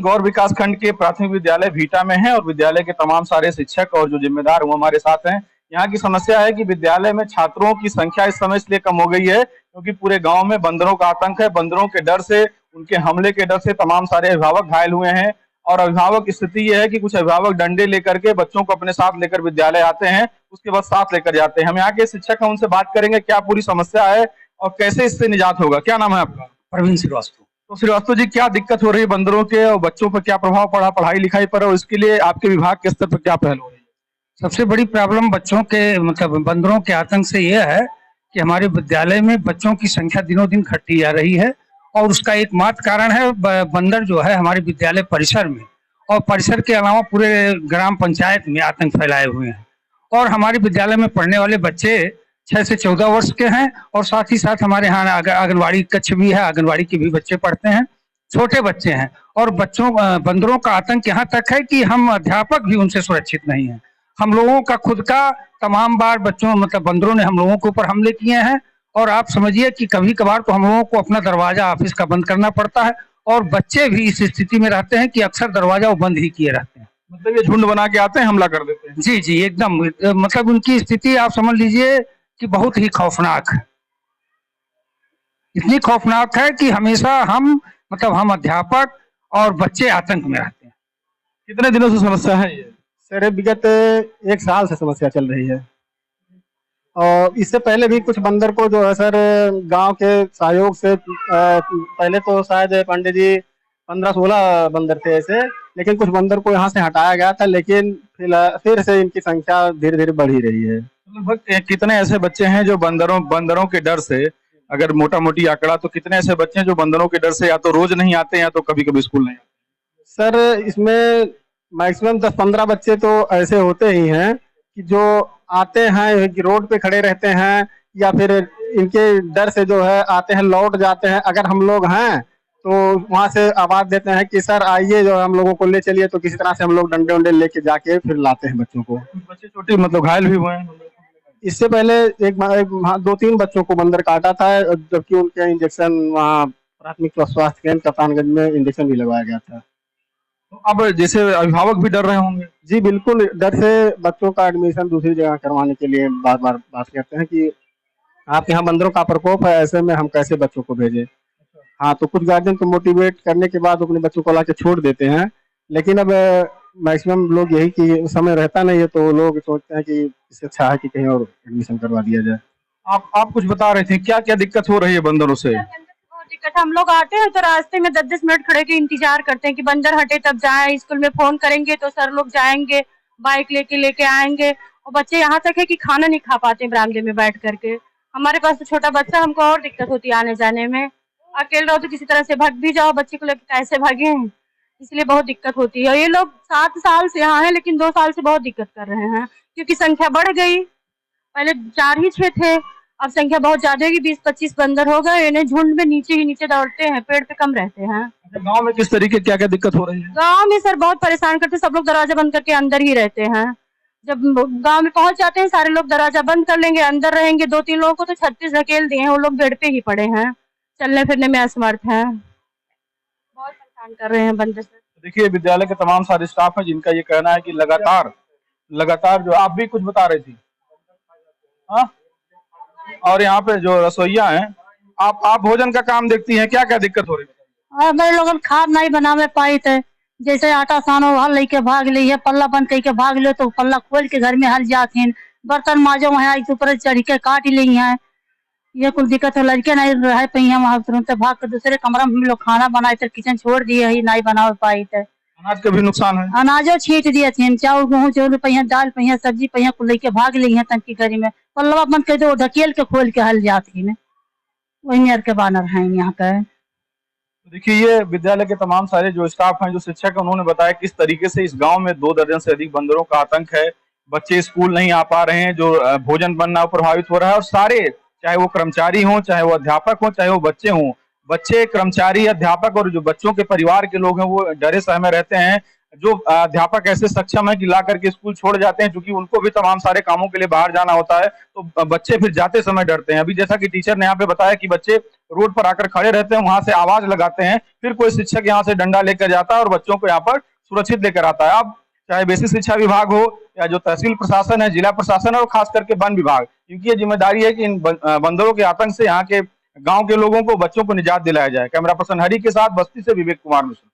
गौर विकास खंड के प्राथमिक विद्यालय भीटा में है और विद्यालय के तमाम सारे शिक्षक और जो जिम्मेदार वो हमारे साथ हैं। यहाँ की समस्या है कि विद्यालय में छात्रों की संख्या इस समय इसलिए कम हो गई है क्योंकि पूरे गांव में बंदरों का आतंक है। बंदरों के डर से, उनके हमले के डर से तमाम सारे अभिभावक घायल हुए हैं और अभिभावक की स्थिति यह है कि कुछ अभिभावक डंडे लेकर के बच्चों को अपने साथ लेकर विद्यालय आते हैं, उसके बाद साथ लेकर जाते हैं। हम यहाँ के शिक्षक हैं, उनसे बात करेंगे क्या पूरी समस्या है और कैसे इससे निजात होगा। क्या नाम है आपका? प्रवीण श्रीवास्तव। तो श्रीवास्तव जी, क्या दिक्कत हो रही है बंदरों के और बच्चों पर क्या प्रभाव पड़ा पढ़ाई लिखाई पर, और इसके लिए आपके विभाग के स्तर पर क्या पहल हो रही है? सबसे बड़ी प्रॉब्लम बच्चों के मतलब बंदरों के आतंक से यह है कि हमारे विद्यालय में बच्चों की संख्या दिनों दिन घटती जा रही है और उसका एकमात्र कारण है बंदर जो है हमारे विद्यालय परिसर में और परिसर के अलावा पूरे ग्राम पंचायत में आतंक फैलाए हुए हैं। और हमारे विद्यालय में पढ़ने वाले बच्चे 6 से 14 वर्ष के हैं और साथ ही साथ हमारे यहाँ आंगनबाड़ी कक्ष भी है, आंगनबाड़ी के भी बच्चे पढ़ते हैं, छोटे बच्चे हैं। और बच्चों बंदरों का आतंक यहाँ तक है कि हम अध्यापक भी उनसे सुरक्षित नहीं हैं। हम लोगों का खुद का तमाम बार बच्चों मतलब बंदरों ने हम लोगों के ऊपर हमले किए हैं और आप समझिए कि कभी कभार तो हम लोगों को अपना दरवाजा ऑफिस का बंद करना पड़ता है और बच्चे भी इस स्थिति में रहते हैं कि अक्सर दरवाजा वो बंद ही किए रहते हैं। मतलब ये झुंड बना के आते हैं, हमला कर देते हैं? जी जी एकदम, मतलब उनकी स्थिति आप समझ लीजिए कि बहुत ही खौफनाक है। इतनी खौफनाक है कि हमेशा हम अध्यापक और बच्चे आतंक में रहते हैं। कितने दिनों से समस्या है ये? सर विगत 1 साल से समस्या चल रही है और इससे पहले भी कुछ बंदर को जो है सर गांव के सहयोग से पहले तो शायद पंडित जी 15-16 बंदर थे ऐसे, लेकिन कुछ बंदर को यहाँ से हटाया गया था, लेकिन फिर से इनकी संख्या धीरे धीरे बढ़ ही रही है। लगभग कितने ऐसे बच्चे हैं जो बंदरों के डर से, अगर मोटा मोटी आंकड़ा, तो कितने ऐसे बच्चे हैं जो बंदरों के डर से या तो रोज नहीं आते या तो कभी कभी स्कूल नहीं आते? सर इसमें मैक्सिमम 10-15 बच्चे तो ऐसे होते ही हैं कि जो आते हैं कि रोड पे खड़े रहते हैं या फिर इनके डर से जो है आते हैं लौट जाते हैं। अगर हम लोग हैं तो वहां से आवाज देते हैं कि सर आइए जो हम लोगों को ले चलिए, तो किसी तरह से हम लोग डंडे वंडे लेके जाके फिर लाते हैं बच्चों को। बच्चे छोटे मतलब घायल भी हुए हैं? इससे पहले 2-3 बच्चों को बंदर काटा था, जबकि उनके इंजेक्शन वहाँ प्राथमिक स्वास्थ्य केंद्र कप्तानगंज में इंजेक्शन भी लगवाया गया था। तो अब जैसे अभिभावक भी डर रहे होंगे? जी बिल्कुल, डर से बच्चों का एडमिशन दूसरी जगह करवाने के लिए बार बार बात करते हैं कि आपके यहाँ बंदरों का प्रकोप है, ऐसे में हम कैसे बच्चों को भेजें। हाँ, तो कुछ गार्जियन तो मोटिवेट करने के बाद अपने बच्चों को लाके छोड़ देते हैं, लेकिन अब मैक्सिमम लोग यही कि समय रहता नहीं है तो लोग सोचते हैं कि इससे अच्छा है कि कहीं और एडमिशन करवा दिया जाए। आप कुछ बता रहे थे, क्या क्या दिक्कत हो रही है बंदरों से? दिक्कत, हम लोग आते हैं तो रास्ते में 10-10 मिनट खड़े के इंतजार करते हैं कि बंदर हटे तब जाएं। स्कूल में फोन करेंगे तो सर लोग जाएंगे, बाइक लेके आएंगे और बच्चे यहाँ तक है कि खाना नहीं खा पाते बरामदे में बैठ करके। हमारे पास तो छोटा बच्चा, हमको और दिक्कत होती है आने जाने में। अकेले रहो तो किसी तरह से भाग भी जाओ, बच्चे को लेकर कैसे भागे, इसलिए बहुत दिक्कत होती है। ये लोग 7 साल से यहाँ है लेकिन 2 साल से बहुत दिक्कत कर रहे हैं क्योंकि संख्या बढ़ गई। पहले 4 ही 6 थे, अब संख्या बहुत ज्यादा है कि 20-25 बंदर हो गए। इन्हें झुंड में नीचे दौड़ते हैं, पेड़ पे कम रहते हैं। गांव में किस तरीके क्या क्या दिक्कत हो रही है? गांव में सर बहुत परेशान करते, सब लोग दरवाजा बंद करके अंदर ही रहते हैं। जब गांव में पहुंच जाते हैं सारे लोग दरवाजा बंद कर लेंगे, अंदर रहेंगे। 2-3 लोगों को तो 36 धकेल दिए हैं, वो लोग बेड पे ही पड़े हैं, चलने फिरने में असमर्थ हैं। बहुत परेशान कर रहे हैं बंदर से। देखिए, विद्यालय के तमाम सारे स्टाफ हैं जिनका ये कहना है कि लगातार जो आप भी कुछ बता रही थी। हाँ, और यहाँ पे जो रसोईया हैं, आप भोजन का काम देखती हैं, क्या क्या दिक्कत हो रही है? और मेरे लोग खाद नहीं बनावे पाई थे, जैसे आटा सानो हल लेके भाग ली है, पल्ला बंद करके भाग लो तो पल्ला खोल के घर में हल जाती, बर्तन माजो वहाँ ऊपर चढ़ के काट ली है। ये कुछ दिक्कत है, लड़के नहीं रह पाई है वहाँ, तुरंत भाग के दूसरे कमरा में हम लोग खाना बनाए थे, किचन छोड़ दिए ही नहीं बना पाई थे। अनाज का भी नुकसान है? अनाजो छीट दिए थे, चाउर गेहूँ चोर पहिया, दाल पहिया, सब्जी पहिया को लेके भाग ली है तनकी घरी में, पल्लवा बंद कर दो ढकेल के खोल के हल जाती है। वही के बानर हैं यहाँ का। देखिए, ये विद्यालय के तमाम सारे जो स्टाफ हैं, जो शिक्षक हैं, उन्होंने बताया किस तरीके से इस गांव में 2 दर्जन से अधिक बंदरों का आतंक है। बच्चे स्कूल नहीं आ पा रहे हैं, जो भोजन बनना प्रभावित हो रहा है, और सारे, चाहे वो कर्मचारी हों, चाहे वो अध्यापक हों, चाहे वो बच्चे हों, बच्चे, कर्मचारी, अध्यापक और जो बच्चों के परिवार के लोग हैं वो डरे सहमे रहते हैं। जो अध्यापक ऐसे सक्षम है कि ला करके स्कूल छोड़ जाते हैं, क्योंकि उनको भी तमाम सारे कामों के लिए बाहर जाना होता है, तो बच्चे फिर जाते समय डरते हैं। अभी जैसा कि टीचर ने यहाँ पे बताया कि बच्चे रोड पर आकर खड़े रहते हैं, वहां से आवाज लगाते हैं, फिर कोई शिक्षक यहाँ से डंडा लेकर जाता है और बच्चों को यहाँ पर सुरक्षित लेकर आता है। अब चाहे बेसिक शिक्षा विभाग हो या जो तहसील प्रशासन है, जिला प्रशासन है और खास करके वन विभाग, क्योंकि ये जिम्मेदारी है कि इन बंदरों के आतंक से यहाँ के गांव के लोगों को, बच्चों को निजात दिलाया जाए। कैमरा पर्सन हरि के साथ बस्ती से विवेक कुमार मिश्र।